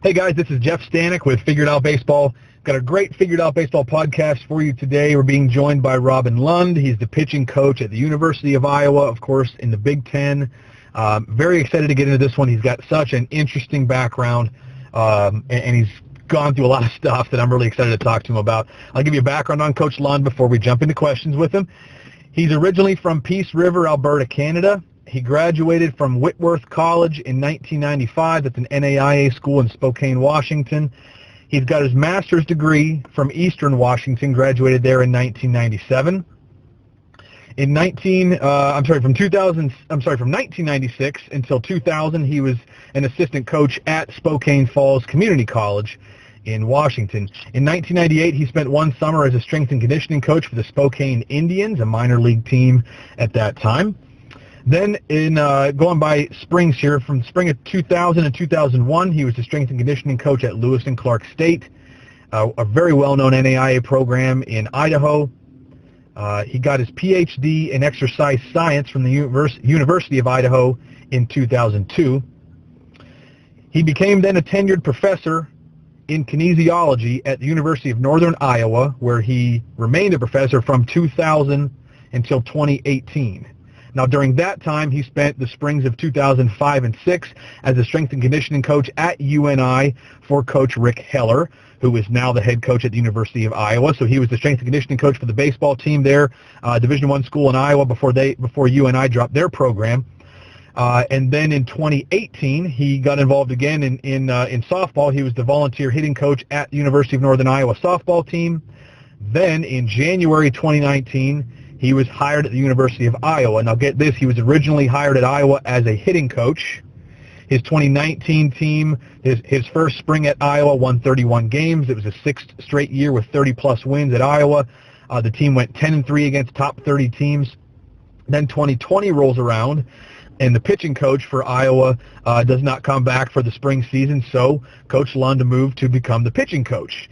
Hey guys, this is Jeff Stanek with Figured Out Baseball. Got a great Figured Out Baseball podcast for you today. We're being joined by Robin Lund. He's the pitching coach at the University of Iowa, of course, in the Big Ten. Very excited to get into this one. He's got such an interesting background, and he's gone through a lot of stuff that I'm really excited to talk to him about. I'll give you a background on Coach Lund before we jump into questions with him. He's originally from Peace River, Alberta, Canada. He graduated from Whitworth College in 1995. That's an NAIA school in Spokane, Washington. He's got his master's degree from Eastern Washington, graduated there in 1997. From 1996 until 2000, he was an assistant coach at Spokane Falls Community College in Washington. In 1998, he spent one summer as a strength and conditioning coach for the Spokane Indians, a minor league team at that time. Then, going by springs here, from spring of 2000 and 2001, he was the strength and conditioning coach at Lewis and Clark State, a very well-known NAIA program in Idaho. He got his PhD in exercise science from the University of Idaho in 2002. He became then a tenured professor in kinesiology at the University of Northern Iowa, where he remained a professor from 2000 until 2018. Now, during that time, he spent the springs of 2005 and 6 as a strength and conditioning coach at UNI for Coach Rick Heller, who is now the head coach at the University of Iowa. So he was the strength and conditioning coach for the baseball team there, Division I school in Iowa before UNI dropped their program. And then in 2018, he got involved again in softball. He was the volunteer hitting coach at the University of Northern Iowa softball team. Then in January 2019, he was hired at the University of Iowa. Now get this, he was originally hired at Iowa as a hitting coach. His 2019 team, his first spring at Iowa, won 31 games. It was a sixth straight year with 30-plus wins at Iowa. The team went 10-3 against top 30 teams. Then 2020 rolls around, and the pitching coach for Iowa does not come back for the spring season, so Coach Lund moved to become the pitching coach.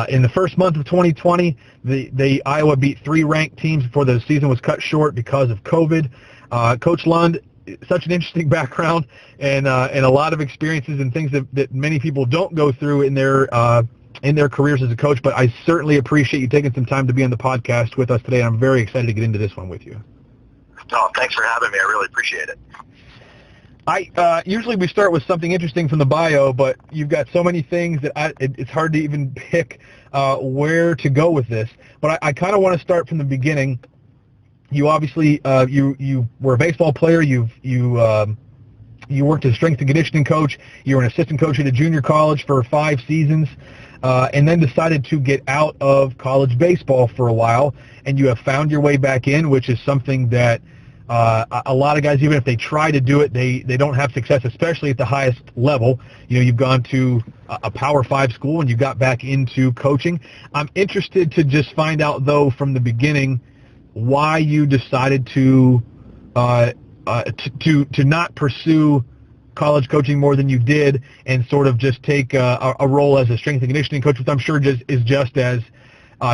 In the first month of 2020, the Iowa beat 3 ranked teams before the season was cut short because of COVID. Coach Lund, such an interesting background and a lot of experiences and things that many people don't go through in their careers as a coach, but I certainly appreciate you taking some time to be on the podcast with us today, and I'm very excited to get into this one with you. Oh, thanks for having me. I really appreciate it. Usually we start with something interesting from the bio, but you've got so many things that it's hard to even pick where to go with this. But I kind of want to start from the beginning. You obviously you were a baseball player. You worked as a strength and conditioning coach. You were an assistant coach at a junior college for 5 seasons, and then decided to get out of college baseball for a while. And you have found your way back in, which is something that a lot of guys, even if they try to do it, they don't have success, especially at the highest level. You know, you've gone to a Power 5 school and you got back into coaching. I'm interested to just find out, though, from the beginning, why you decided to not pursue college coaching more than you did and sort of just take a role as a strength and conditioning coach, which I'm sure is just as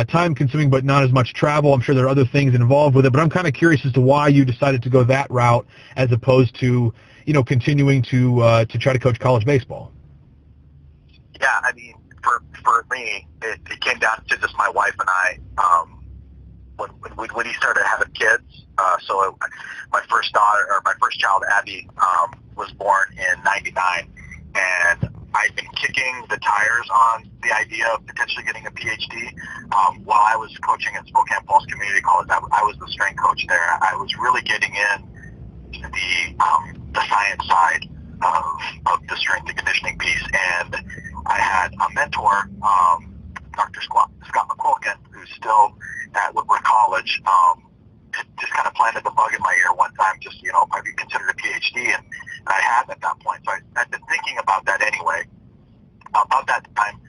time-consuming, but not as much travel. I'm sure there are other things involved with it, but I'm kind of curious as to why you decided to go that route as opposed to, continuing to try to coach college baseball. Yeah, I mean, for me, it came down to just my wife and I. When we started having kids, my first child, Abby, was born in '99, and I'd been kicking the tires on the idea of potentially getting a PhD. While I was coaching at Spokane Falls Community College, I was the strength coach there. I was really getting in the science side of the strength and conditioning piece, and I had a mentor, Dr. Scott McQuilkin, who's still at Whitworth College. Just kind of planted the bug in my ear one time, just, if I'd be considered a PhD, and I had at that point. So I'd been thinking about that anyway. About that time,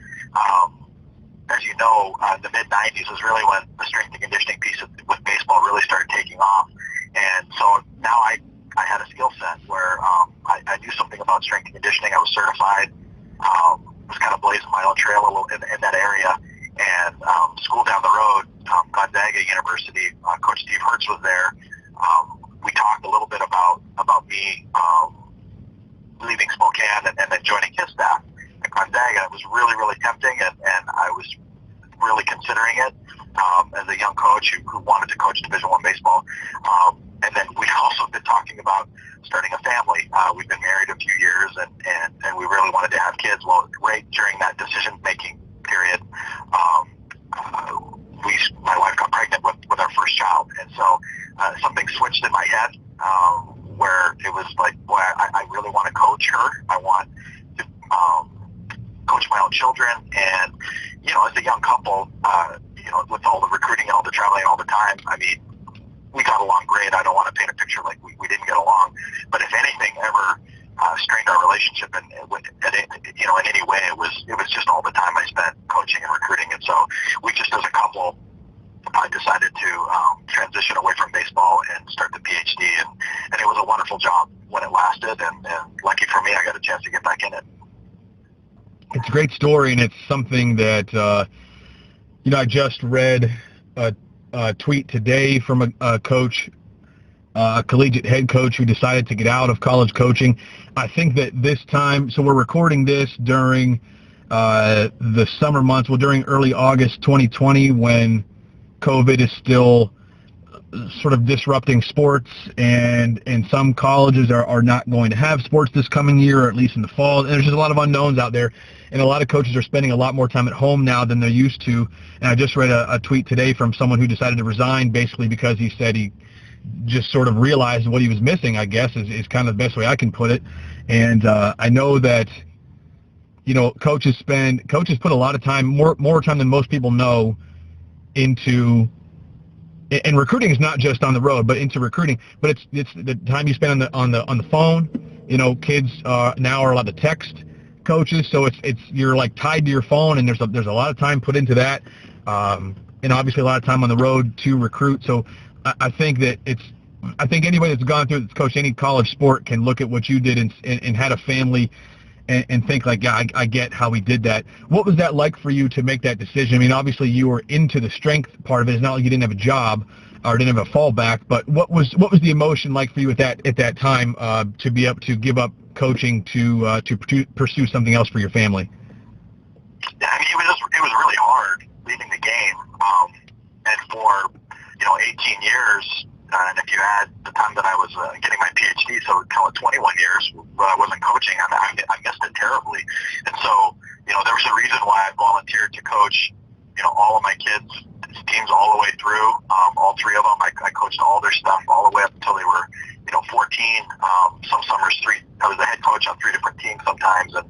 as you know, the mid-'90s was really when the strength and conditioning piece with baseball really started taking off. And so now I had a skill set where I knew something about strength and conditioning. I was certified, was kind of blazing my own trail a little in that area. And school down the road, Gonzaga University, Coach Steve Hertz was there. We talked a little bit about me leaving Spokane and then joining his staff at coach who wanted to coach Division I baseball. And then we also been talking about starting a family. We've been married a few years, and we really wanted to have kids. Well, right during that decision-making period, my wife got pregnant with our first child. And so something switched in my head where it was like, boy, I really want to coach her. I want to coach my own children. And, as a young couple, with all the recruiting and all the traveling all the time, I mean, we got along great. I don't want to paint a picture like we didn't get along. But if anything ever strained our relationship in any way, it was just all the time I spent coaching and recruiting. And so we just as a couple decided to transition away from baseball and start the PhD. And it was a wonderful job when it lasted. And lucky for me, I got a chance to get back in it. It's a great story, and it's something that, I just read a tweet today from a coach, a collegiate head coach who decided to get out of college coaching. I think that this time, so we're recording this during the summer months, during early August 2020 when COVID is still sort of disrupting sports, and some colleges are not going to have sports this coming year, or at least in the fall. And there's just a lot of unknowns out there, and a lot of coaches are spending a lot more time at home now than they're used to. And I just read a tweet today from someone who decided to resign basically because he said he just sort of realized what he was missing, I guess, is kind of the best way I can put it. And I know that, coaches put a lot of time, more time than most people know, into, and recruiting is not just on the road, but into recruiting. But it's the time you spend on the phone. Kids now are allowed to text coaches, so it's you're like tied to your phone, and there's a lot of time put into that, and obviously a lot of time on the road to recruit. So I think that I think anybody that's gone through, that's coached any college sport, can look at what you did and had a family and think like, yeah, I get how he did that. What was that like for you to make that decision? I mean, obviously you were into the strength part of it. It's not like you didn't have a job or didn't have a fallback, but what was the emotion like for you at that time to be able to give up coaching to pursue something else for your family? Yeah, I mean, it was really hard leaving the game, and for 18 years. And if you add the time that I was getting my PhD, so call it 21 years, I wasn't coaching. I missed it terribly. And so, there was a reason why I volunteered to coach, all of my kids' teams all the way through, all three of them. I coached all their stuff all the way up until they were, 14. Some summers, I was the head coach on 3 different teams sometimes. And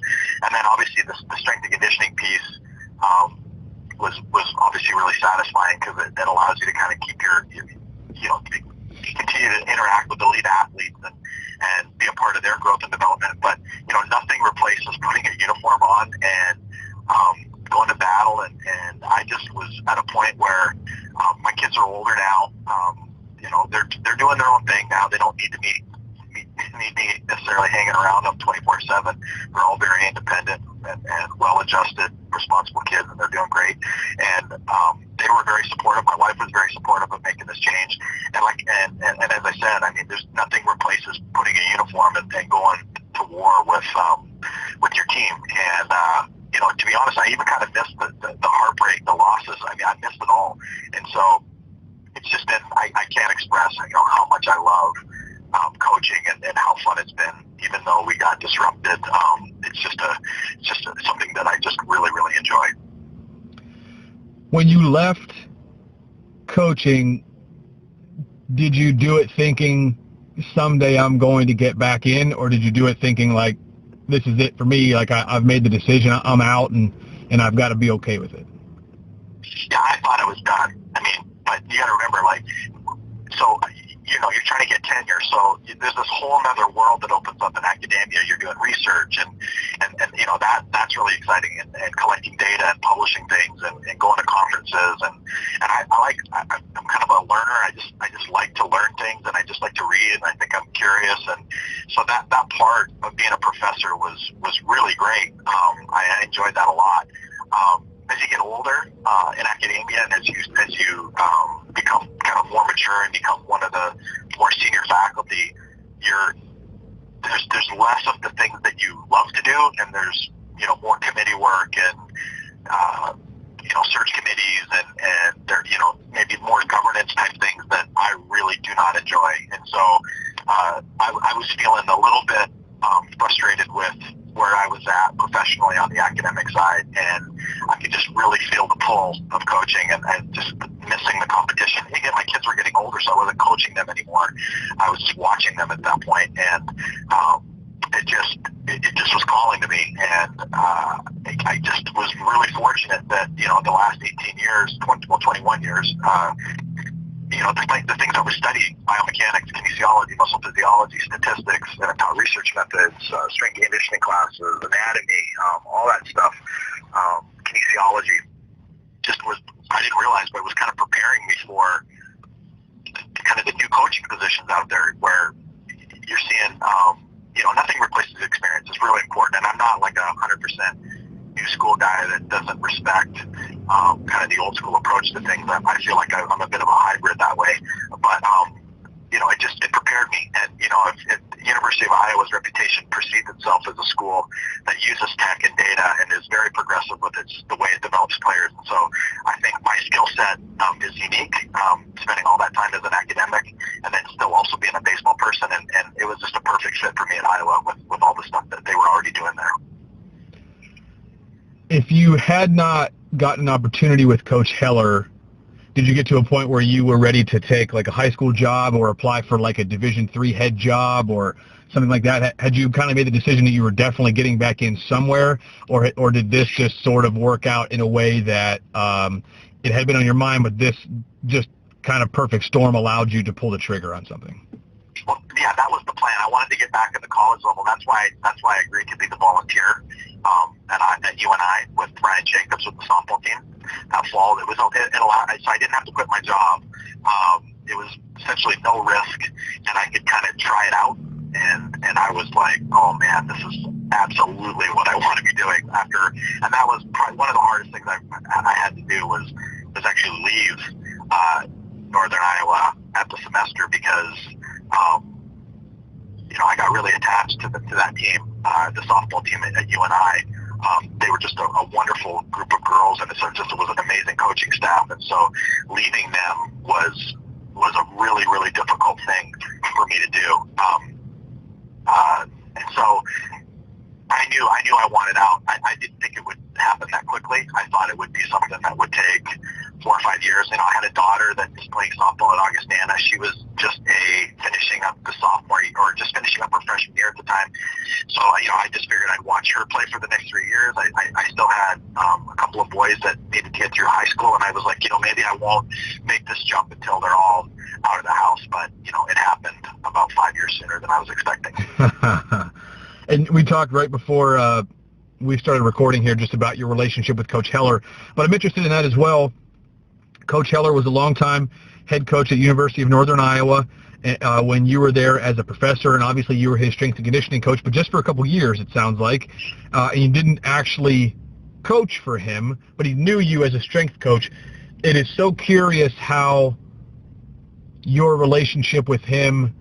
then obviously the strength and conditioning piece was obviously really satisfying because it allows you to kind of keep your continue to interact with elite athletes and be a part of their growth and development. But, nothing replaces putting a uniform on and going to battle. And I just was at a point where my kids are older now. They're doing their own thing now. They don't need to need me necessarily hanging around them 24/7. They're all very independent and well-adjusted, responsible kids, and they're doing great. And they were very supportive. My wife was very supportive of making this change. And as I said, I mean, there's nothing replaces putting a uniform and going to war with your team. And to be honest, I even kind of missed the heartbreak, the losses. I mean, I missed it all. And so it's just been, I can't express how much I love coaching and how fun it's been, even though we got disrupted. It's just something that I just really, really enjoy. When you left coaching, did you do it thinking someday I'm going to get back in, or did you do it thinking like, this is it for me, like I've made the decision, I'm out, and I've got to be okay with it? Yeah, I thought it was done. I mean, but you got to remember, you're trying to get tenure, so there's this whole other world that opens up in academia. You're doing research, and that's really exciting, and collecting data and publishing things and going to conferences, and I'm kind of a learner. I just like to learn things, and I just like to read, and I think I'm curious, and so that part of being a professor was really great. I enjoyed that a lot. As you get older in academia, and as you become kind of more mature and become one of the more senior faculty, there's less of the things that you love to do, and there's more committee work and search committees and there maybe more government was feeling a little bit frustrated with where I was at professionally on the academic side, and I could just really feel the pull of coaching and just missing the competition. Again, my kids were getting older, so I wasn't coaching them anymore. I was just watching them at that point, and it just was calling to me, and I just was really fortunate that, the last 18 years, 21 years, the things I was studying, biomechanics, kinesiology, muscle physiology, statistics, and research methods, strength and conditioning classes, anatomy, all that stuff, kinesiology, just was, I didn't realize, but it was kind of preparing me for kind of the new coaching positions out there where you're seeing, nothing replaces experience. It's really important, and I'm not like 100% new school guy that doesn't respect kind of the old school approach to things. I feel like I'm a bit of a hybrid that way, but it prepared me. And if the University of Iowa's reputation precedes itself as a school that uses tech and data and is very progressive with the way it develops players. And so I think my skill set is unique, spending all that time as an academic and then still also being a baseball person, and it was just a perfect fit for me at Iowa with all the stuff that they were already doing there. If you had not gotten an opportunity with Coach Heller, did you get to a point where you were ready to take like a high school job or apply for like a Division III head job or something like that? Had you kind of made the decision that you were definitely getting back in somewhere, or did this just sort of work out in a way that it had been on your mind, but this just kind of perfect storm allowed you to pull the trigger on something? Well, yeah, that was the plan. I wanted to get back at the college level. That's why I agreed to be the volunteer at UNI with Brian Jacobs with the softball team that fall. It allowed, so I didn't have to quit my job. It was essentially no risk, and I could kind of try it out. And I was like, oh man, this is absolutely what I want to be doing and that was probably one of the hardest things I had to do was actually leave Northern Iowa at the semester because I got really attached to that team, the softball team at UNI. They were just a wonderful group of girls, and it was an amazing coaching staff. And so leaving them was a really, really difficult thing for me to do. And so I knew I wanted out. I didn't think it would happen that quickly. I thought it would be something that would take 4 or 5 years. I had a daughter that was playing softball at Augustana. She was just finishing up the sophomore or just finishing up her freshman year at the time. So I just figured I'd watch her play for the next 3 years. I still had a couple of boys that needed to get through high school, and I was like, maybe I won't make this jump until they're all out of the house. But it happened about 5 years sooner than I was expecting. And we talked right before we started recording here just about your relationship with Coach Heller, but I'm interested in that as well. Coach Heller was a longtime head coach at University of Northern Iowa when you were there as a professor, and obviously you were his strength and conditioning coach, but just for a couple years, it sounds like. And you didn't actually coach for him, but he knew you as a strength coach. It is so curious how your relationship with him,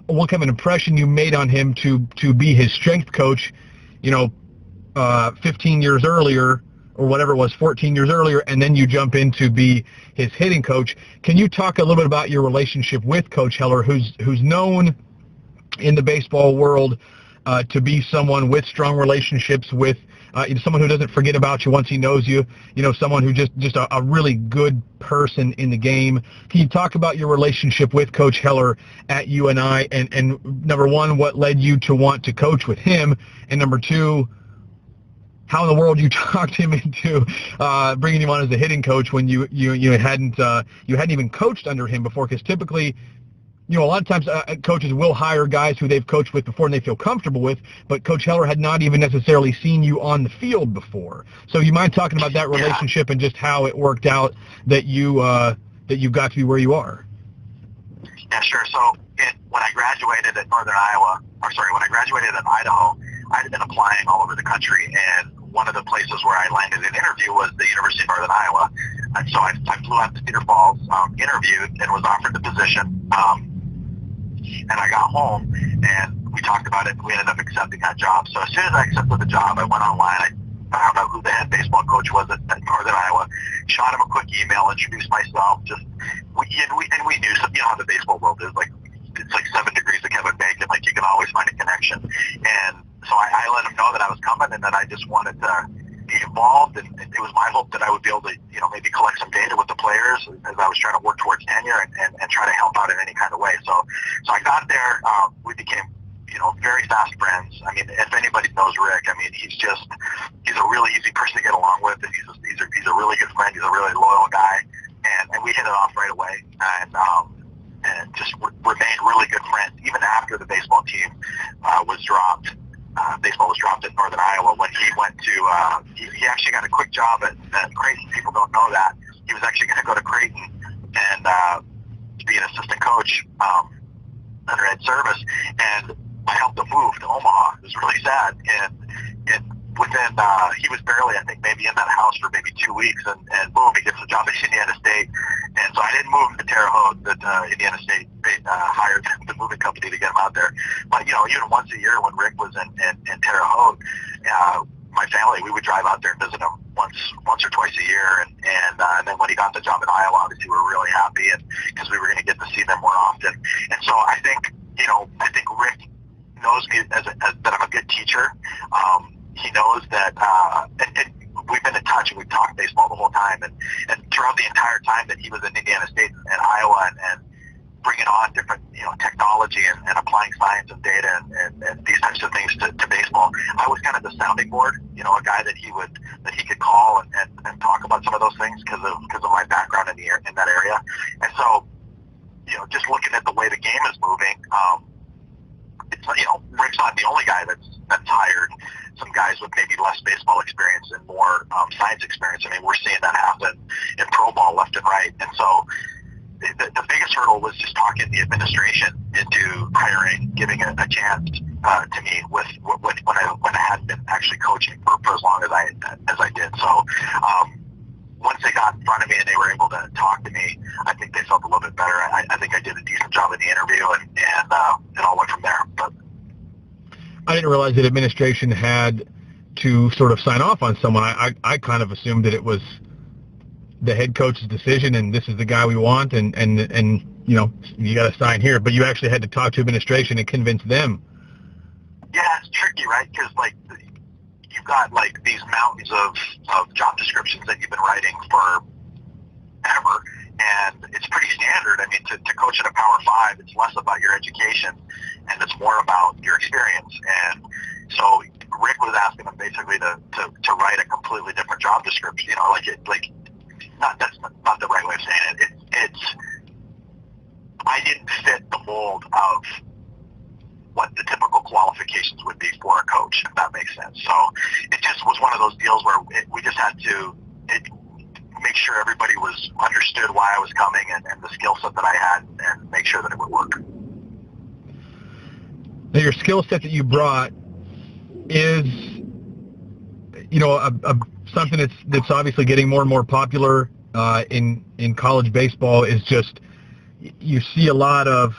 what kind of an impression you made on him to be his strength coach, 15 years earlier, or whatever it was, 14 years earlier, and then you jump in to be his hitting coach. Can you talk a little bit about your relationship with Coach Heller, who's known in the baseball world to be someone with strong relationships with someone who doesn't forget about you once he knows you, someone who just a really good person in the game. Can you talk about your relationship with Coach Heller at UNI, and number one, what led you to want to coach with him, and number two, how in the world you talked him into bringing him on as a hitting coach when you hadn't even coached under him before? Because typically, a lot of times coaches will hire guys who they've coached with before and they feel comfortable with, but Coach Heller had not even necessarily seen you on the field before. So you mind talking about that relationship and just how it worked out that you got to be where you are? Yeah, sure. So when I graduated at when I graduated at Idaho, I had been applying all over the country, and one of the places where I landed an interview was the University of Northern Iowa. And so I flew out to Cedar Falls, interviewed, and was offered the position. And I got home, and we talked about it, and we ended up accepting that job. So as soon as I accepted the job, I went online. I found out who the head baseball coach was at Northern Iowa, shot him a quick email, introduced myself. We knew, how the baseball world is. Like, it's like 7 degrees of Kevin Bacon. Like, you can always find a connection. And so I let him know that I was coming and that I just wanted to be involved. And it was my hope that I would be able to, maybe collect some data with the players as I was trying to work towards tenure and try to help out in any kind of way. So I got there. We became, very fast friends. I mean, if anybody knows Rick, I mean, he's a really easy person to get along with. And he's a really good friend. He's a really loyal guy. And we hit it off right away. And just remained really good friends, even after the baseball team was dropped. Baseball was dropped in Northern Iowa when he went to, he actually got a quick job at Creighton. People don't know that. He was actually going to go to Creighton and be an assistant coach under Ed Service. And I helped him move to Omaha. It was really sad. And within, he was barely, I think, maybe in that house for maybe 2 weeks, and boom, he gets a job at Indiana State. And so I didn't move him to Terre Haute, that Indiana State hired the moving company to get him out there. But, even once a year when Rick was in Terre Haute, my family, we would drive out there and visit him once or twice a year. And then when he got the job in Iowa, obviously we were really happy, and because we were going to get to see them more often. And so I think Rick knows me as that I'm a good teacher. He knows that, and we've been in touch and we've talked baseball the whole time. And throughout the entire time that he was in Indiana State and Iowa and bringing on different, technology and applying science and data and these types of things to baseball, I was kind of the sounding board, a guy that he could call and talk about some of those things because of my background in that area. And so, just looking at the way the game is moving, it's, Rick's not the only guy that's hired some guys with maybe less baseball experience and more science experience. I mean, we're seeing that happen in pro ball left and right. And so the biggest hurdle was just talking the administration into hiring, giving a chance to me when I hadn't been actually coaching for as long as I did. So once they got in front of me and they were able to talk to me, I think they felt a little bit better. I think I did a decent job in the interview, and it all went from there. But I didn't realize that administration had to sort of sign off on someone. I kind of assumed that it was the head coach's decision, and this is the guy we want, and you got to sign here. But you actually had to talk to administration and convince them. Yeah, it's tricky, right? Because you've got these mountains of job descriptions that you've been writing for ever, and it's pretty standard. I mean, to coach at a Power 5, it's less about your education and it's more about your experience. And so Rick was asking them basically to write a completely different job description. That's not the right way of saying it. It's I didn't fit the mold of what the typical qualifications would be for a coach, if that makes sense. So it just was one of those deals where we just had to make sure everybody understood why I was coming and the skill set that I had, and make sure that it would work. Now, your skill set that you brought is, something that's obviously getting more and more popular in college baseball. Is just you see a lot of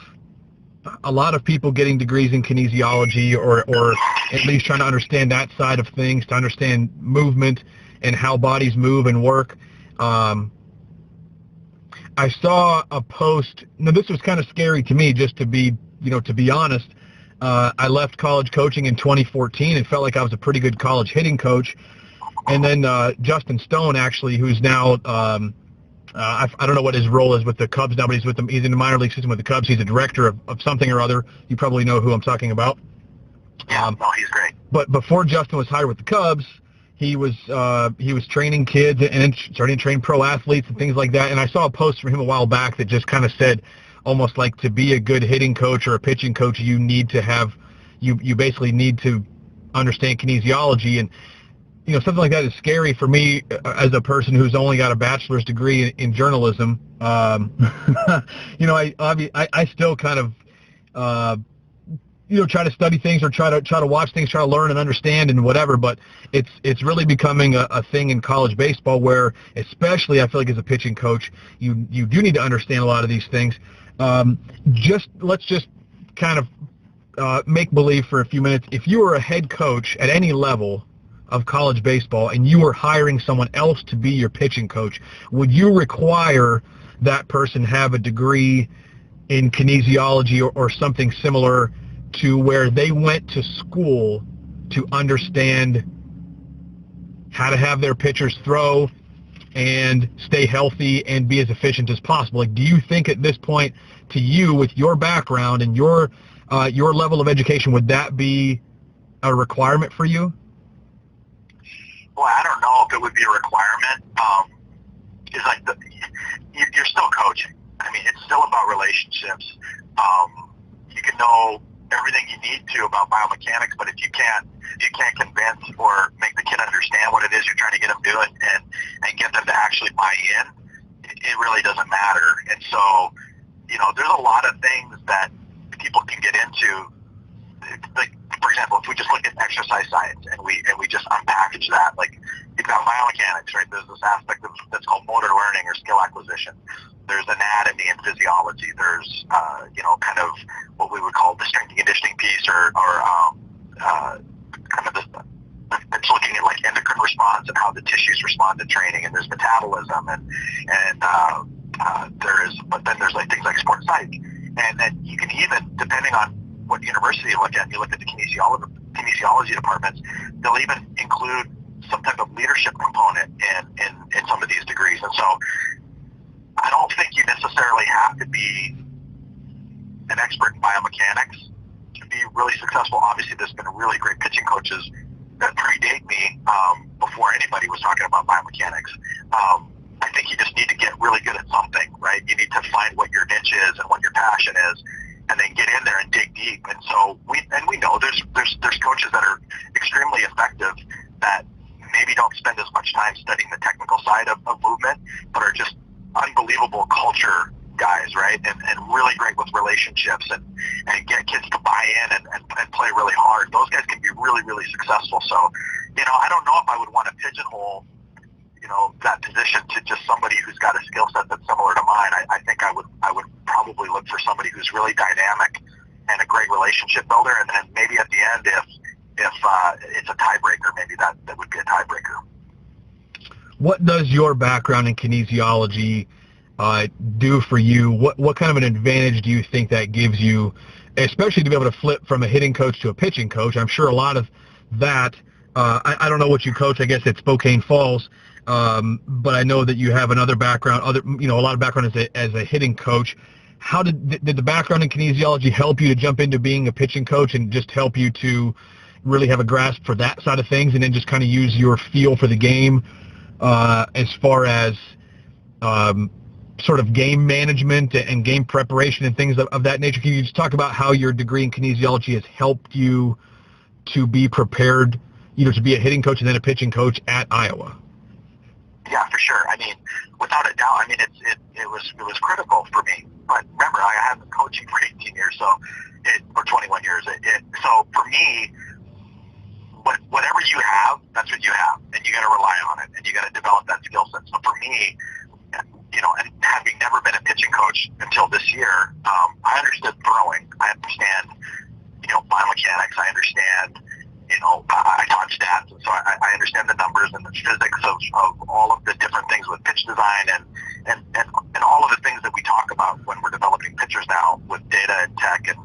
people getting degrees in kinesiology, or at least trying to understand that side of things, to understand movement and how bodies move and work. I saw a post. Now, this was kind of scary to me, just to be honest. I left college coaching in 2014 and felt like I was a pretty good college hitting coach. And then Justin Stone, actually, who's now I don't know what his role is with the Cubs now, but he's in the minor league system with the Cubs. He's a director of something or other. You probably know who I'm talking about. Yeah, no, he's great. But before Justin was hired with the Cubs, he was training kids and starting to train pro athletes and things like that. And I saw a post from him a while back that just kind of said, almost like, to be a good hitting coach or a pitching coach, you need to have you basically need to understand kinesiology. And something like that is scary for me as a person who's only got a bachelor's degree in journalism. I still kind of try to study things, or try to watch things, try to learn and understand and whatever. But it's really becoming a thing in college baseball where, especially, I feel like as a pitching coach, you do need to understand a lot of these things. Let's just kind of make believe for a few minutes. If you were a head coach at any level of college baseball and you were hiring someone else to be your pitching coach, would you require that person have a degree in kinesiology or something similar to where they went to school to understand how to have their pitchers throw and stay healthy and be as efficient as possible? Like, do you think at this point, to you, with your background and your level of education, would that be a requirement for you? Well, I don't know if it would be a requirement. It's like you're still coaching. I mean, it's still about relationships. You can know everything you need to about biomechanics, but if you can't convince or make the kid understand what it is you're trying to get them to do and get them to actually buy in, it really doesn't matter. And so, there's a lot of things that people can get into. Like, for example, if we just look at exercise science and we just unpackage that, like, you've got biomechanics, right? There's this aspect that's called motor learning or skill acquisition. There's anatomy and physiology. There's, kind of what we would call the strength and conditioning piece or kind of it's looking at like endocrine response and how the tissues respond to training, and there's metabolism and but then there's like things like sports psych, and then you can even, depending on what university you look at the kinesiology departments, they'll even include some type of leadership component in some of these degrees. And so I don't think you necessarily have to be an expert in biomechanics to be really successful. Obviously, there's been really great pitching coaches that predate me before anybody was talking about biomechanics. I think you just need to get really good at something, right? You need to find what your niche is and what your passion is, and then get in there and dig deep. And so we know there's coaches that are extremely effective that maybe don't spend as much time studying the technical side of movement, but are just unbelievable culture guys, right? And really great with relationships and get kids to buy in and play really hard. Those guys can be really, really successful. So, I don't know if I would want to pigeonhole, that position to just somebody who's got a skill set that's similar to mine. I think I would probably look for somebody who's really dynamic and a great relationship builder, and then maybe at the end, if it's a tiebreaker, maybe that would be a tiebreaker. What does your background in kinesiology do for you? What kind of an advantage do you think that gives you, especially to be able to flip from a hitting coach to a pitching coach? I'm sure a lot of that, I don't know what you coach, I guess at Spokane Falls, but I know that you have another background, a lot of background as a hitting coach. How did the background in kinesiology help you to jump into being a pitching coach and just help you to really have a grasp for that side of things, and then just kind of use your feel for the game as far as sort of game management and game preparation and things of that nature? Can you just talk about how your degree in kinesiology has helped you to be prepared, to be a hitting coach and then a pitching coach at Iowa? Yeah, for sure. I mean, without a doubt. I mean, it was critical for me. But remember, I have been coaching for 18 years, or 21 years. So for me, whatever you have, that's what you have, and you got to rely on it, and you got to develop that skill set. So for me, and having never been a pitching coach until this year, I understood throwing. I understand, biomechanics. I understand, I taught stats, and so I understand the numbers and the physics of all of the different things with pitch design and all of the things that we talk about when we're developing pitchers now with data and tech and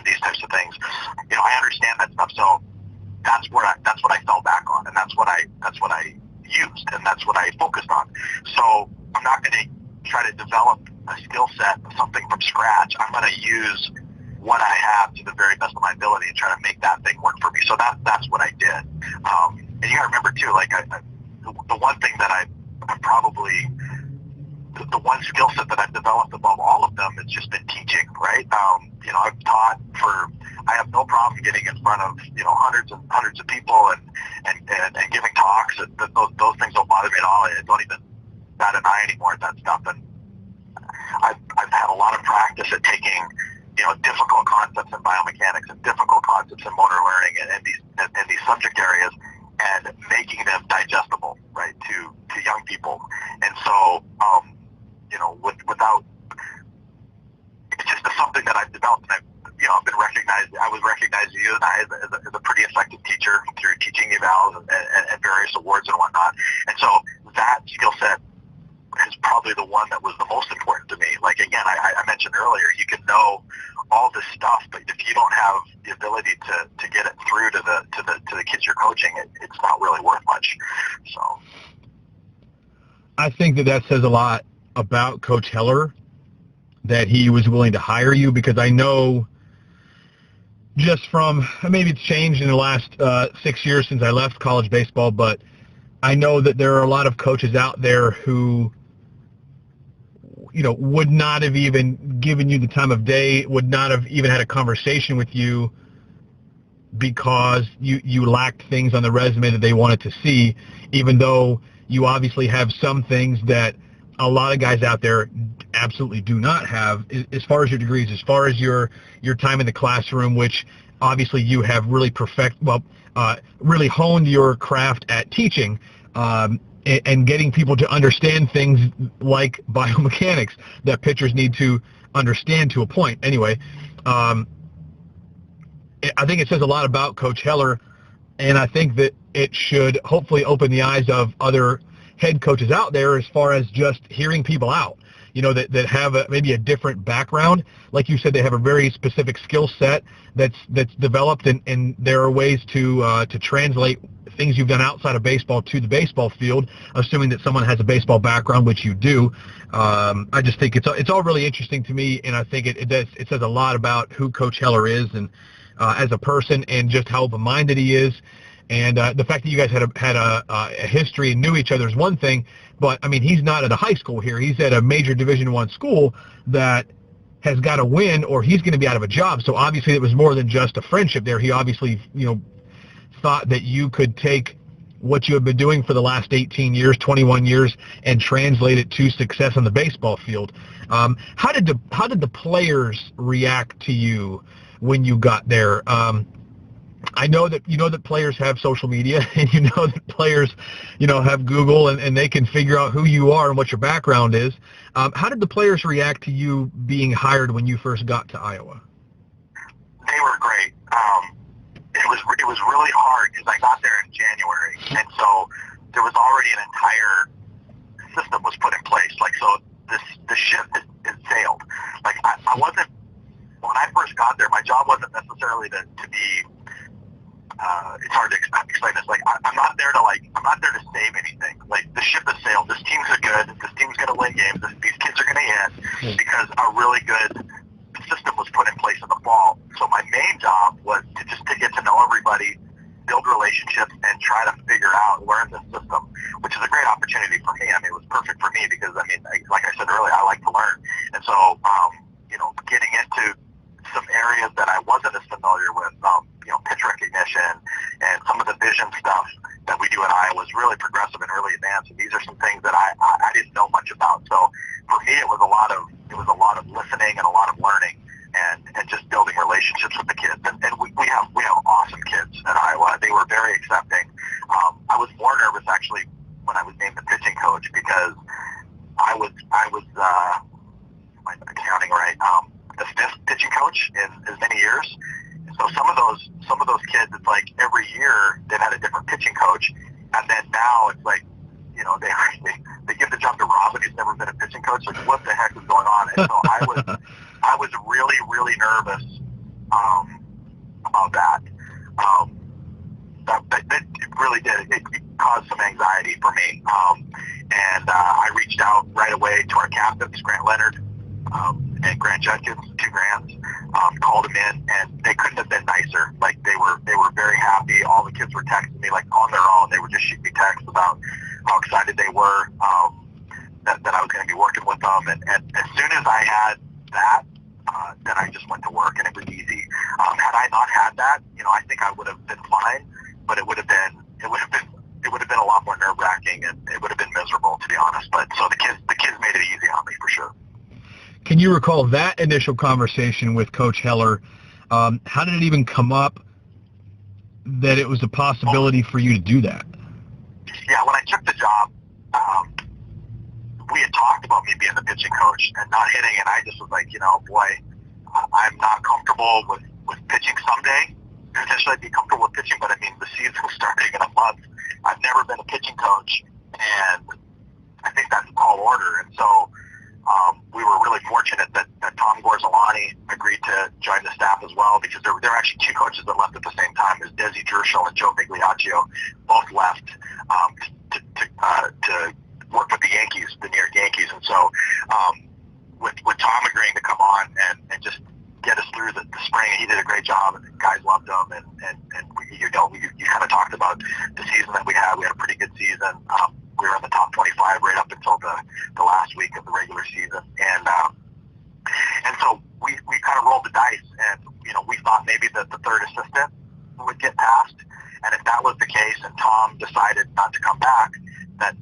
these types of things. I understand that stuff. So that's what I fell back on, and that's what I used, and that's what I focused on. So I'm not going to try to develop a skill set, something from scratch. I'm going to use what I have to the very best of my ability and try to make that thing work for me. So that's what I did. And you got to remember too, like the one thing that I probably, the one skill set that I've developed above all of them has just been teaching, right? I've taught I have no problem getting in front of, hundreds and hundreds of people and giving talks. Those things don't bother me at all. I don't even bat an eye anymore at that stuff. And I've had a lot of practice at taking, difficult concepts in biomechanics and difficult concepts in motor learning and these subject areas and making them digestible, right, to young people. And so, without, it's just something that I've developed, and I've been recognized. I was recognized you and I as a pretty effective teacher through teaching evals and various awards and whatnot. And so that skill set is probably the one that was the most important to me. Like, like, again, I mentioned earlier, you can know all this stuff, but if you don't have the ability to get it through to the kids you're coaching, it's not really worth much. So I think that says a lot about Coach Heller, that he was willing to hire you, because I know just from, maybe it's changed in the last 6 years since I left college baseball, but I know that there are a lot of coaches out there who, would not have even given you the time of day, would not have even had a conversation with you because you lacked things on the resume that they wanted to see, even though you obviously have some things that a lot of guys out there absolutely do not have, as far as your degrees, as far as your time in the classroom, which obviously you have really really honed your craft at teaching, and getting people to understand things like biomechanics that pitchers need to understand to a point. Anyway, I think it says a lot about Coach Heller, and I think that it should hopefully open the eyes of other head coaches out there, as far as just hearing people out, that have maybe a different background. Like you said, they have a very specific skill set that's developed, and there are ways to translate things you've done outside of baseball to the baseball field, assuming that someone has a baseball background, which you do. I just think it's all really interesting to me, and I think it says a lot about who Coach Heller is, and as a person, and just how open-minded he is. And the fact that you guys had a history and knew each other is one thing, but I mean, he's not at a high school here. He's at a major Division I school that has got to win, or he's going to be out of a job. So obviously, it was more than just a friendship there. He obviously, thought that you could take what you have been doing for the last 18 years, 21 years, and translate it to success on the baseball field. How did the players react to you when you got there? I know that players have social media, and that players, have Google, and they can figure out who you are and what your background is. How did the players react to you being hired when you first got to Iowa? They were great. It was really hard because I got there in January, and so there was already an entire system was put in place. Like, so the ship is sailed. Like, I wasn't, when I first got there, my job wasn't necessarily to be. It's hard to explain this. Like, I'm not there to save anything. Like, the ship is sailed. This team's good. This team's going to win games. These kids are going to hit because a really good system was put in place in the fall. So my main job was to get to know everybody, build relationships, and try to learn the system, which is a great opportunity for me. I mean, it was perfect for me because, like I said earlier, I like to learn. And so, getting into some areas that I wasn't as familiar with, pitch recognition and some of the vision stuff that we do in Iowa was really progressive and really advanced. And these are some things that I didn't know much about. So for me, it was a lot of listening and a lot of learning and just building relationships with the kids. And we have awesome kids at Iowa. They were very accepting. I was more nervous actually when I was named the pitching coach because I was am I counting right? The fifth pitching coach in as many years. So some of those kids, it's like every year they've had a different pitching coach, and then now it's like, they give the job to Robin, who's never been a pitching coach. Like, what the heck is going on? And so I was really, really nervous about that. That it really did. It caused some anxiety for me. And I reached out right away to our captains, Grant Leonard and Grant Judkins, two Grants, called them in, and they couldn't have been nicer. Like, they were very happy. All the kids were texting me, like, on their own. They were just shooting me texts about how excited they were that I was going to be working with them. And as soon as I had that, then I just went to work, and it was easy. Had I not had that, I think I would have been fine, but it would have been a lot more nerve-wracking, and it would have been miserable, to be honest. But so the kids made it easy on me for sure. Can you recall that initial conversation with Coach Heller? How did it even come up that it was a possibility for you to do that? Yeah, when I took the job, we had talked about me being the pitching coach and not hitting, and I just was like, boy, I'm not comfortable with pitching someday. Potentially I'd be comfortable with pitching, but I mean, the season's starting in a month. I've never been a pitching coach, and I think that's a tall order. And so we were really fortunate Pagliaccio, both left to work with the Yankees, the New York Yankees. And so with Tom agreeing to come on and just get us through the spring, he did a great job, and the guys loved him. And you kind of talked about the season that we had. We had a pretty good season. We were in the top 25 right up until the last week of the regular season. And so we kind of rolled the dice, and, we thought maybe that the third assistant would get passed. And if that was the case and Tom decided not to come back, that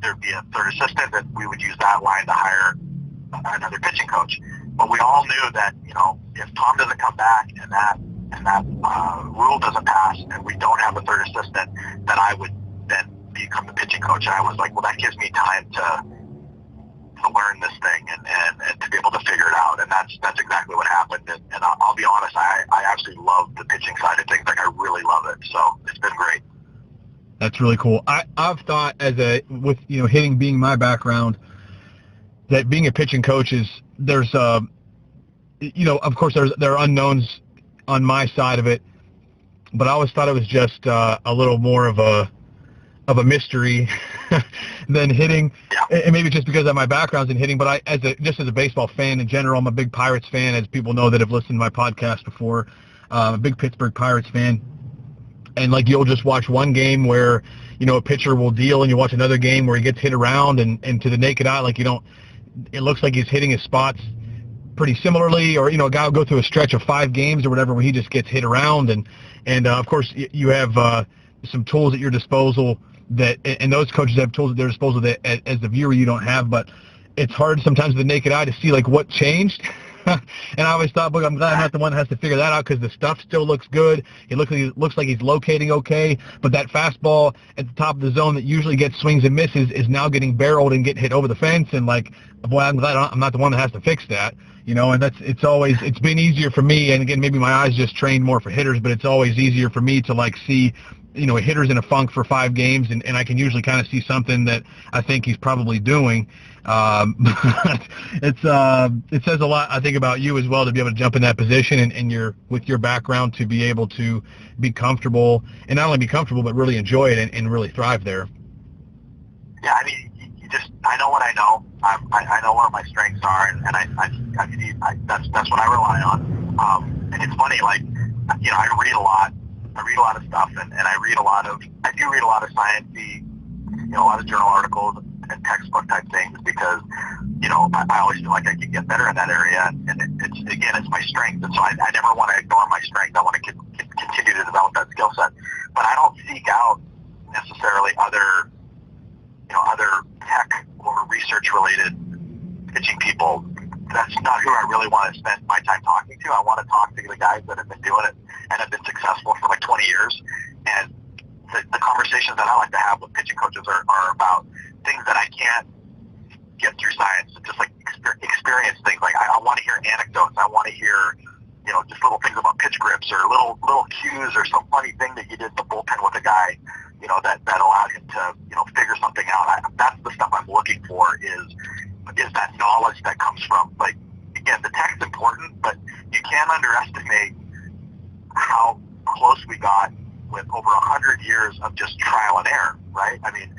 there'd be a third assistant, that we would use that line to hire another pitching coach. But we all knew that, if Tom doesn't come back and that rule doesn't pass and we don't have a third assistant, that I would then become the pitching coach. And I was like, well, that gives me time to learn this thing and to be able to figure it out. And that's exactly what happened. And I'll be honest, I actually love the pitching side of things. Like, I really love it. So it's been great. That's really cool. I've thought with hitting being my background, that being a pitching coach there's of course there are unknowns on my side of it, but I always thought it was just a little more of a mystery than hitting. Yeah. And maybe just because of my background's in hitting, but just as a baseball fan in general, I'm a big Pirates fan, as people know that have listened to my podcast before. I'm a big Pittsburgh Pirates fan. And like, you'll just watch one game where, a pitcher will deal, and you watch another game where he gets hit around, and to the naked eye, like, it looks like he's hitting his spots pretty similarly, or, a guy will go through a stretch of 5 games or whatever where he just gets hit around. And of course you have some tools at your disposal and those coaches have tools at their disposal that as the viewer you don't have, but it's hard sometimes with the naked eye to see like what changed. And I always thought, look, I'm glad I'm not the one that has to figure that out, because the stuff still looks good. It looks like he's locating okay, but that fastball at the top of the zone that usually gets swings and misses is now getting barreled and getting hit over the fence. And like, boy, I'm glad I'm not the one that has to fix that. And it's been easier for me. And again, maybe my eyes just trained more for hitters, but it's always easier for me to like see, a hitter's in a funk for 5 games, and I can usually kind of see something that I think he's probably doing. It says a lot, I think, about you as well, to be able to jump in that position and with your background, to be able to be comfortable, and not only be comfortable, but really enjoy it and really thrive there. Yeah, I mean, I know what I know. I know what my strengths are, and that's what I rely on. And it's funny, like, I read a lot. I read a lot of stuff, and I do read a lot of science-y, a lot of journal articles and textbook type things, because, I always feel like I can get better in that area, and it's my strength, and so I never want to ignore my strength. I want to continue to develop that skill set, but I don't seek out necessarily other tech or research-related pitching people. That's not who I really want to spend my time talking to. I want to talk to the guys that have been doing it and have been successful for like 20 years. And the conversations that I like to have with pitching coaches are about things that I can't get through science, just like experience things. Like, I want to hear anecdotes. I want to hear, just little things about pitch grips, or little cues, or some funny thing that you did in the bullpen with a guy, that allowed him to, figure something out. That's the stuff I'm looking for, is that knowledge that comes from, like, again, the tech's important, but you can't underestimate how close we got with over 100 years of just trial and error, right? I mean,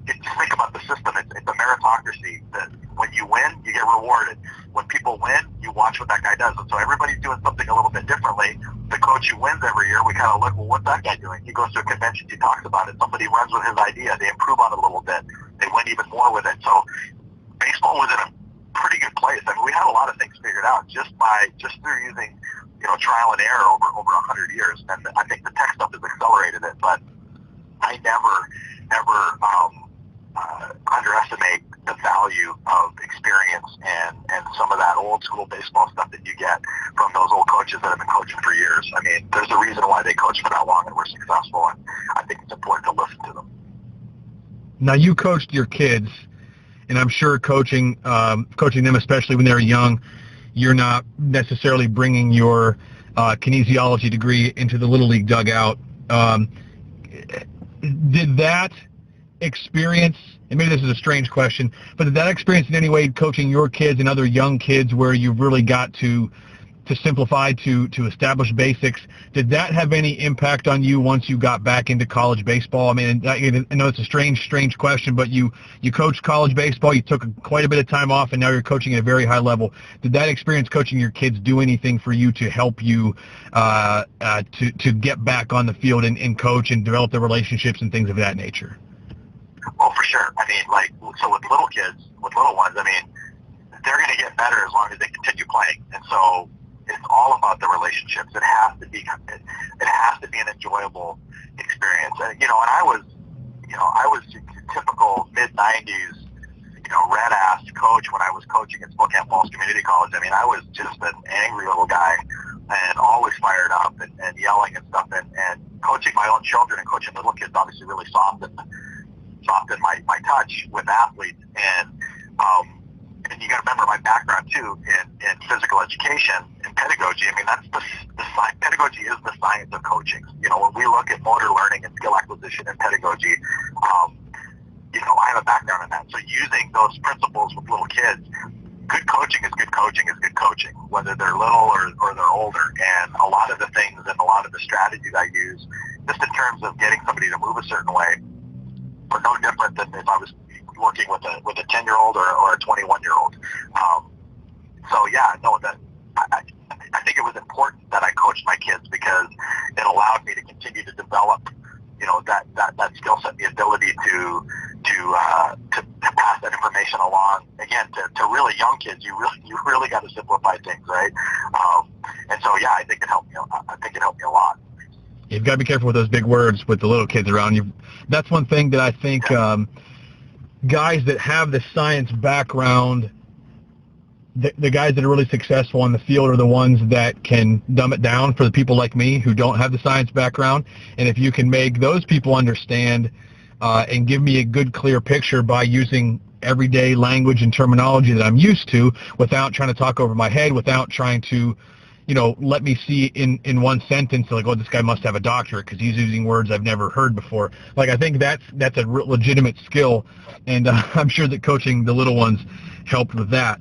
just think about the system. It's a meritocracy, that when you win, you get rewarded. When people win, you watch what that guy does. And so everybody's doing something a little bit differently. The coach who wins every year, we kind of look, well, what's that guy doing? He goes to a convention, he talks about it. Somebody runs with his idea. They improve on it a little bit. They win even more with it. So baseball was in a pretty good place. I mean, we had a lot of things figured out just through using, trial and error over 100 years. And I think the tech stuff has accelerated it, but I never underestimate the value of experience and some of that old school baseball stuff that you get from those old coaches that have been coaching for years. I mean, there's a reason why they coach for that long and were successful, and I think it's important to listen to them. Now, you coached your kids, and I'm sure coaching them, especially when they're young, you're not necessarily bringing your kinesiology degree into the Little League dugout. Did that experience, and maybe this is a strange question, but did that experience in any way coaching your kids and other young kids where you really got to to simplify, to establish basics. Did that have any impact on you once you got back into college baseball? I mean, I know it's a strange question, but you coached college baseball, you took quite a bit of time off, and now you're coaching at a very high level. Did that experience coaching your kids do anything for you to help you to get back on the field and coach and develop the relationships and things of that nature? Oh, for sure. I mean, like, so with little kids, with little ones, I mean, they're going to get better as long as they continue playing. And so it's all about the relationships. It has to be an enjoyable experience. And, and I was a typical mid-90s, red-ass coach when I was coaching at Spokane Falls Community College. I mean, I was just an angry little guy and always fired up and yelling and stuff. And coaching my own children and coaching little kids obviously really softened my touch with athletes. And you got to remember my background too in physical education and pedagogy. I mean, that's the pedagogy is the science of coaching. When we look at motor learning and skill acquisition and pedagogy, I have a background in that. So using those principles with little kids, good coaching is good coaching is good coaching, whether they're little or they're older. And a lot of the things and a lot of the strategies I use, just in terms of getting somebody to move a certain way, are no different than if I was working with a 10-year-old or a 21-year-old. I think it was important that I coached my kids because it allowed me to continue to develop, that skill set, the ability to pass that information along. Again, to really young kids, you really got to simplify things, right? I think it helped me. I think it helped me a lot. You've got to be careful with those big words with the little kids around you. That's one thing that I think guys that have the science background, the guys that are really successful on the field are the ones that can dumb it down for the people like me who don't have the science background. And if you can make those people understand and give me a good, clear picture by using everyday language and terminology that I'm used to without trying to talk over my head, without trying to let me see in one sentence, like, oh, this guy must have a doctorate because he's using words I've never heard before. Like, I think that's a legitimate skill, and I'm sure that coaching the little ones helped with that.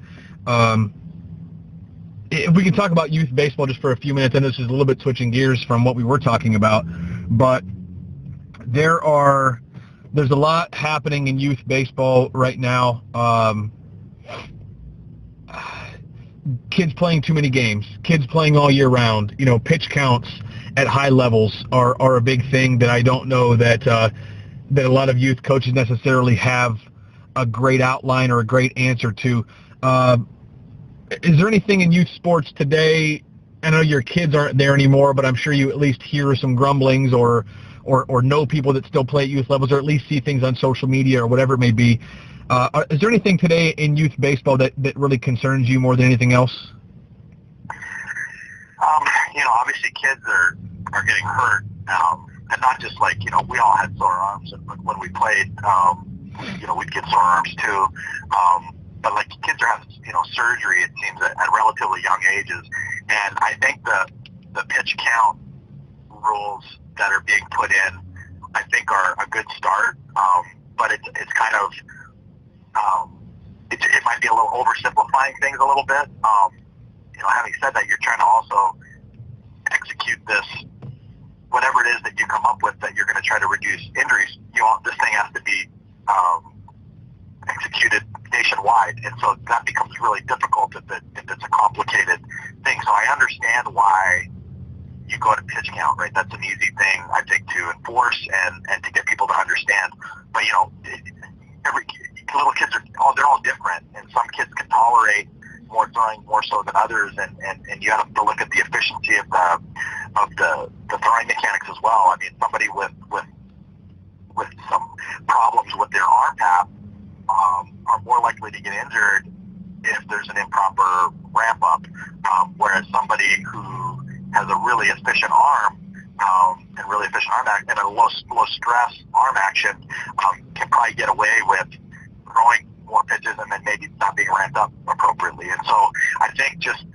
If we can talk about youth baseball just for a few minutes, and this is a little bit switching gears from what we were talking about, but there's a lot happening in youth baseball right now. Kids playing too many games, kids playing all year round, pitch counts at high levels are a big thing that I don't know that a lot of youth coaches necessarily have a great outline or a great answer to. Is there anything in youth sports today? I know your kids aren't there anymore, but I'm sure you at least hear some grumblings or know people that still play at youth levels, or at least see things on social media or whatever it may be. Is there anything today in youth baseball that really concerns you more than anything else? Obviously kids are getting hurt, and not just like, we all had sore arms when we played, we'd get sore arms too. But like kids are having, surgery, it seems, at relatively young ages. And I think the pitch count rules that are being put in, I think are a good start. But it's kind of, it might be a little oversimplifying things a little bit. Having said that, you're trying to also execute this, whatever it is that you come up with that you're going to try to reduce injuries. This thing has to be executed nationwide, and so that becomes really difficult if it's a complicated thing. So I understand why you go to pitch count, right? That's an easy thing, I think, to enforce and to get people to understand. But every little kids they're all different, and some kids can tolerate more throwing more so than others, and you have to look at the efficiency of the throwing mechanics as well. I mean, somebody with some problems with their arm tap are more likely to get injured if there's an improper ramp up, whereas somebody who has a really efficient arm and really efficient arm action and a low stress arm action can probably get away with throwing more pitches and then maybe not being ramped up appropriately. And so I think just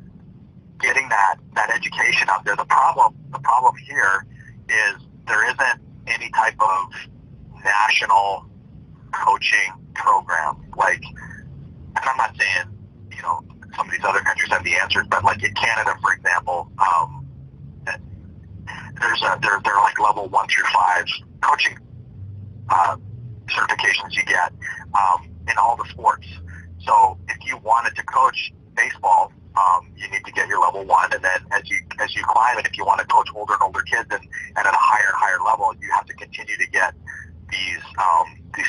getting that education out there. The problem here is there isn't any type of national coaching program. Like, and I'm not saying, some of these other countries have the answers, but like in Canada, for example, they're like level 1 through 5 coaching certifications you get in all the sports. So if you wanted to coach baseball, you need to get your level 1, and then as you climb it, if you want to coach older and older kids and at a higher and higher level, you have to continue to get these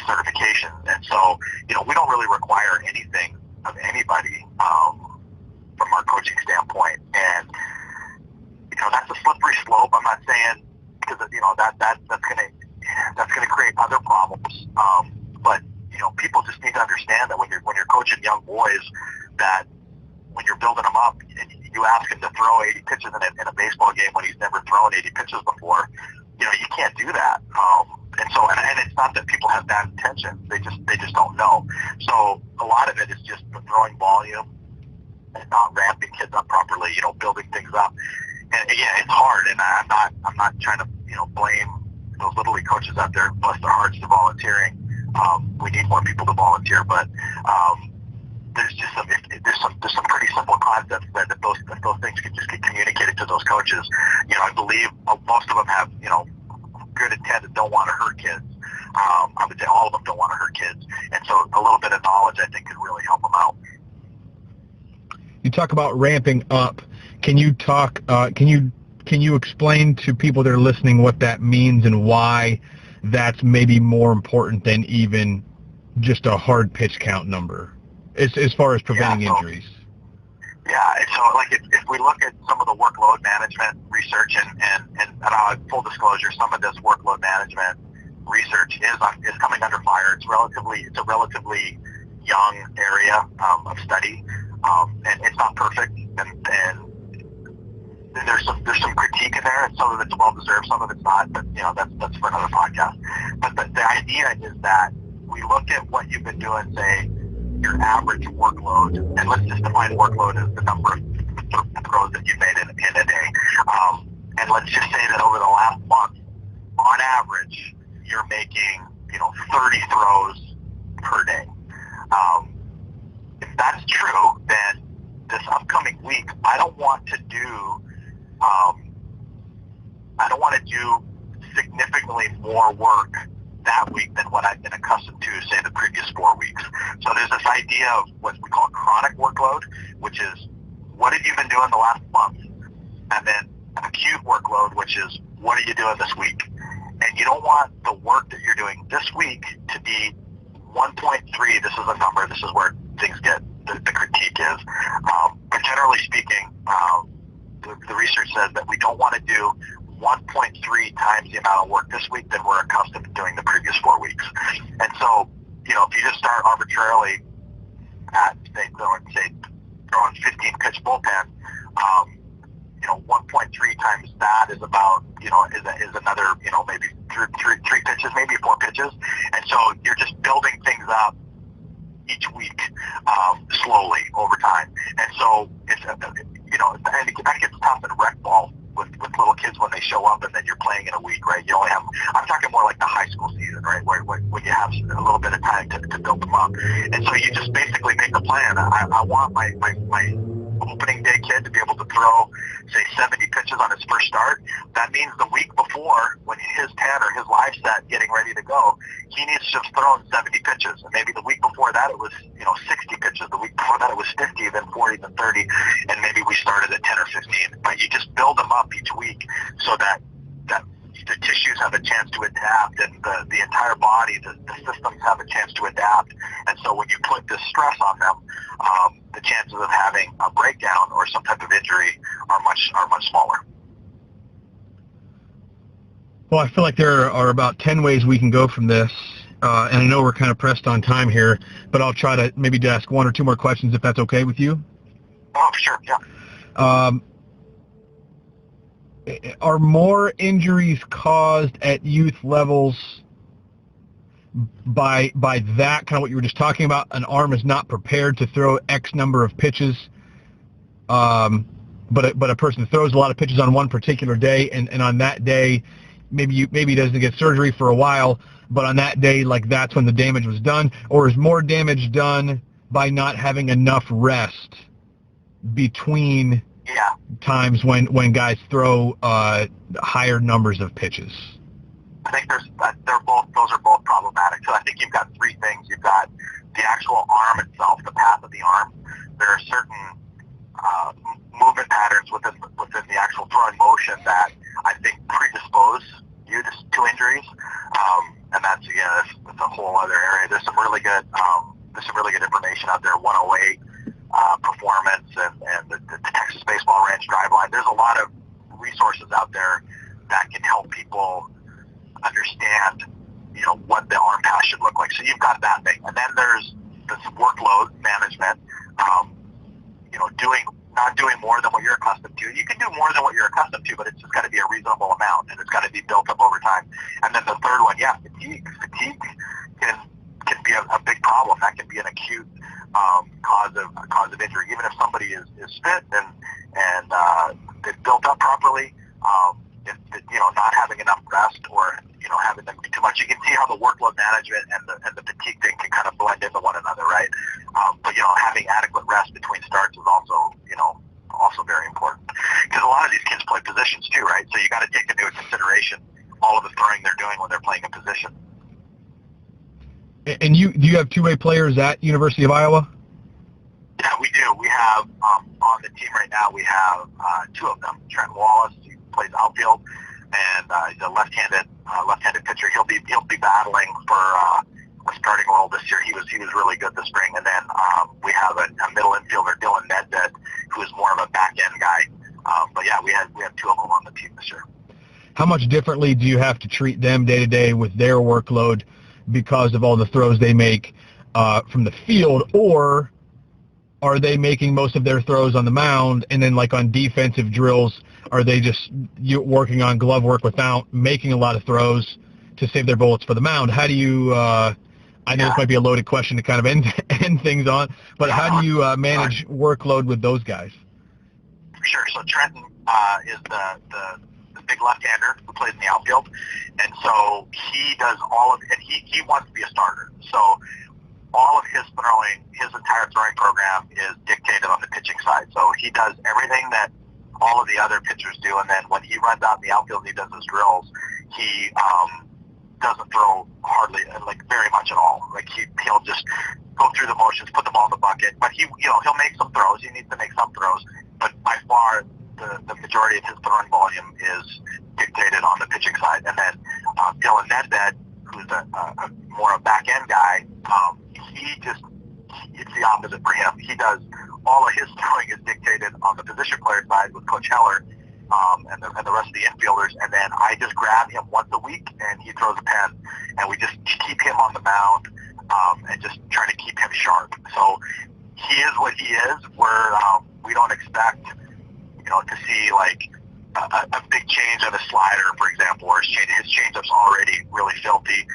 certifications. And so, we don't really require anything of anybody from our coaching standpoint, and that's a slippery slope. I'm not saying because that's gonna create other problems, but people just need to understand that when you're coaching young boys, that when you're building them up and you ask him to throw 80 pitches in a baseball game when he's never thrown 80 pitches before, you can't do that. And so, and it's not that people have bad intentions; they just don't know. So a lot of it is just the throwing volume and not ramping kids up properly. Building things up. And yeah, it's hard. And I'm not trying to blame those Little League coaches out there. Bless their hearts to volunteering. We need more people to volunteer, but there's some pretty simple concepts that if those things can just get communicated to those coaches. I believe most of them have good intent and don't want to hurt kids. I would say all of them don't want to hurt kids, and so a little bit of knowledge I think could really help them out. You talk about ramping up. Can you talk? Can you explain to people that are listening what that means and why that's maybe more important than even just a hard pitch count number as far as preventing injuries? Yeah, so like if we look at some of the workload management research and full disclosure, some of this workload management research is coming under fire. It's a relatively young area of study, and it's not perfect, and there's some critique in there, and some of it's well deserved, some of it's not, but that's for another podcast. But the idea is that we look at what you've been doing, say your average workload, and let's just define workload as the number of throws that you've made in a day. And let's just say that over the last month, on average, you're making 30 throws per day. If that's true, then this upcoming week, I don't want to do significantly more work that week than what I've been accustomed to, say, the previous 4 weeks. So there's this idea of what we call chronic workload, which is what have you been doing the last month? And then acute workload, which is what are you doing this week? And you don't want the work that you're doing this week to be 1.3. This is a number. This is where things get, the critique is. But generally speaking, the research says that we don't want to do 1.3 times the amount of work this week than we're accustomed to doing the previous 4 weeks. And so, if you just start arbitrarily at, say, throwing 15 pitch bullpen, 1.3 times that is about, is another, maybe three pitches, maybe 4 pitches. And so you're just building things up each week, slowly over time. And so it's, and that gets tough in rec ball with little kids when they show up and then you're playing in a week, right? You only have, I'm talking more like the high school season, right? Where you have a little bit of time to build them up. And so you just basically make the plan. I want my opening day kid to be able to throw, say, 70 pitches on his first start. That means the week before, when his 10 or his live set getting ready to go, he needs to have thrown 70 pitches. And maybe the week before that it was, 60 pitches. The week before that it was 50, then 40, then 30, and maybe we started at 10 or 15. But you just build them up each week so that the tissues have a chance to adapt, and the entire body, the systems have a chance to adapt. And so when you put this stress on them, the chances of having a breakdown or some type of injury are much smaller. Well, I feel like there are about 10 ways we can go from this, and I know we're kind of pressed on time here, but I'll try to maybe ask 1 or 2 more questions if that's okay with you. Oh, sure, yeah. Are more injuries caused at youth levels by that, kind of what you were just talking about? An arm is not prepared to throw X number of pitches, but a person throws a lot of pitches on one particular day, and on that day, maybe he doesn't get surgery for a while, but on that day, like, that's when the damage was done? Or is more damage done by not having enough rest between times when guys throw higher numbers of pitches? I think those are both problematic. So I think you've got three things. You've got the actual arm itself, the path of the arm. There are certain movement patterns within the actual throwing motion that I think predispose you to injuries. And that's a whole other area. There's some really good information out there. 108 performance and the Texas baseball range drive line. There's a lot of resources out there that can help people understand, what the arm pass should look like. So you've got that thing, and then there's this workload management. Not doing more than what you're accustomed to. You can do more than what you're accustomed to, but it's just got to be a reasonable amount, and it's got to be built up over time. And then the third one, fatigue. Fatigue can be a big problem. That can be an acute cause of injury, even if somebody is fit and they've built up properly. If not having enough rest or having them be too much, you can see how the workload management and the fatigue thing can kind of blend into one another, right? But having adequate rest between starts is also very important, because a lot of these kids play positions too, right? So you got to take into consideration all of the throwing they're doing when they're playing a position. And do you have two-way players at University of Iowa? Yeah, we do. We have on the team right now. We have two of them. Trent Wallace, who plays outfield, and he's a left-handed pitcher. He'll be battling for a starting role this year. He was really good this spring. And then we have a middle infielder, Dylan Nedved, who is more of a back-end guy. But yeah, we have two of them on the team this year. How much differently do you have to treat them day to day with their workload because of all the throws they make from the field, or are they making most of their throws on the mound, and then like on defensive drills, are they just working on glove work without making a lot of throws to save their bullets for the mound? How do you I know this might be a loaded question to kind of end things on, but how do you manage workload with those guys? Sure. So Trenton is the big left-hander who plays in the outfield, and so he does all of it, and he wants to be a starter. So all of his entire throwing program is dictated on the pitching side. So he does everything that all of the other pitchers do, and then when he runs out in the outfield and he does his drills, he doesn't throw hardly, very much at all. He'll just go through the motions, put them all in the bucket, but he'll make some throws. He needs to make some throws, but by far the majority of his throwing volume is dictated on the pitching side. And then Dylan Nedved, who's a more a back end guy, it's the opposite for him. He does all of his throwing is dictated on the position player side with Coach Heller and the rest of the infielders, and then I just grab him once a week and he throws a pen, and we just keep him on the mound and just try to keep him sharp. So he is what he is. We don't expect to see a big change on his slider, for example, or his changeup's already really filthy.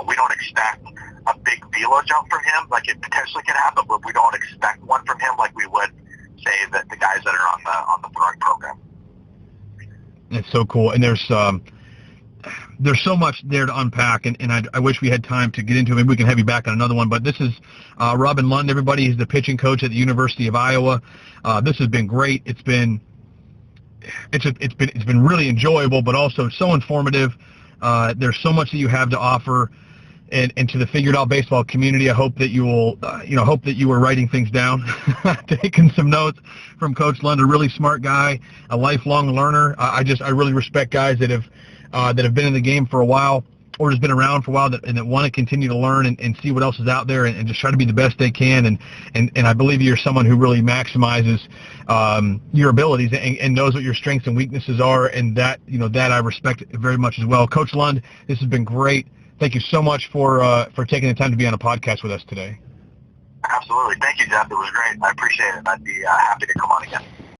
We don't expect a big velo jump from him. It potentially can happen, but we don't expect one from him like we would say that the guys that are on the throwing program. It's so cool, and there's so much there to unpack, and I wish we had time to get into it. Maybe we can have you back on another one. But this is Robin Lund, everybody. He's the pitching coach at the University of Iowa. This has been great. It's been really enjoyable, but also so informative. There's so much that you have to offer, and to the Figured Out Baseball community, I hope that you will, hope that you were writing things down, taking some notes from Coach Lund, a really smart guy, a lifelong learner. I really respect guys that have been in the game for a while, or just been around for a while, and that want to continue to learn and see what else is out there, and just try to be the best they can. And I believe you're someone who really maximizes your abilities and knows what your strengths and weaknesses are, and that I respect very much as well. Coach Lund, this has been great. Thank you so much for taking the time to be on a podcast with us today. Absolutely. Thank you, Jeff. It was great. I appreciate it. I'd be happy to come on again.